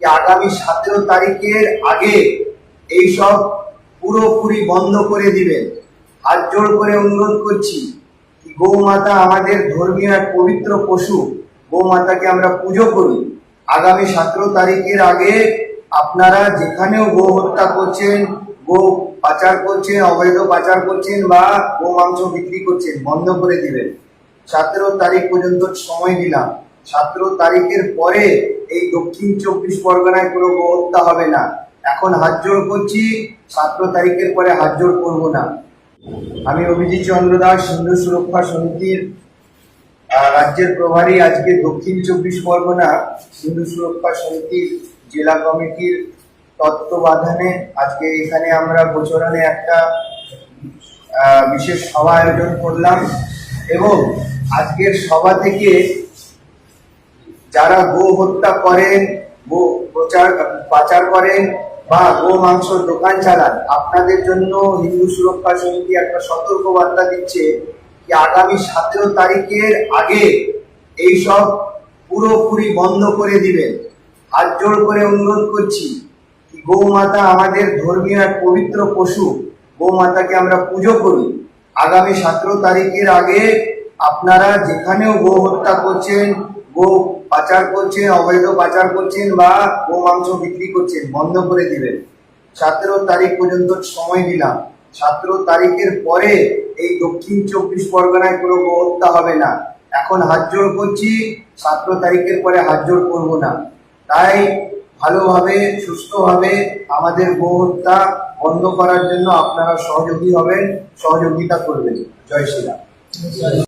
कि आगामी 17 तारीखेर आगे এই সব পুরোপুরি বন্ধ করে দিবেন। হাত জোড় করে অনুরোধ করছি, গৌমাতা আমাদের ধর্মীয় এক পবিত্র পশু, গৌমাতাকে আমরা পুজো করি। আগামী 17 তারিখের আগে আপনারা যেখানেও গো হত্যা করছেন, গো পাচার করছেন, অবৈধ পাচার করছেন বা গো মাংস বিক্রি করছেন, বন্ধ করে দিবেন। 17 তারিখ পর্যন্ত সময় দিলাম। 17 তারিখের পরে এই দক্ষিণ 24 পরগনায় কোনো গো হত্যা হবে না। এখন হাত জোড় করছি, 17 তারিখের পরে হাত জোড় করবো না। আমি অভিজিৎ চন্দ্র দাস, হিন্দু সুরক্ষা সমিতির রাজ্যের প্রভারী। আজকে দক্ষিণ 24 পরগনা হিন্দু সুরক্ষা সমিতির জেলা কমিটির তত্ত্বাবধানে আজকে এখানে আমরা গোচরণে একটা বিশেষ সভা আয়োজন করলাম এবং আজকের সভা থেকে যারা গো হত্যা করেন, গো পাচার করেন বা গো মাংস দোকান চালান, আপনাদের জন্য হিন্দু সুরক্ষা সমিতি একটা সতর্ক বার্তা দিচ্ছে যে আগামী 17 তারিখের আগে এই সব পুরোপুরি বন্ধ করে দিবেন। হাত জোড় করে অনুরোধ করছি, গৌমাতা আমাদের ধর্মীয় এক পবিত্র পশু, গৌমাতাকে আমরা পুজো করি। আগামী 17 তারিখের আগে আপনারা যেখানেও গো হত্যা করছেন, গো পাচার করছেন, অবৈধ পাচার করছেন বা গো মাংস বিক্রি করছেন, বন্ধ করে দিবেন। 17 তারিখ পর্যন্ত সময় দিলাম। 17 তারিখের পরে এই দক্ষিণ 24 পরগনায় কোনো গো হত্যা হবে না। এখন হাত জোড় করছি, 17 তারিখের পরে হাত জোড় করবো না। তাই ভালোভাবে সুস্থভাবে আমাদের গো হত্যা বন্ধ করার জন্য আপনারা সহযোগী হবেন, সহযোগিতা করবেন। জয় শ্রীরাম।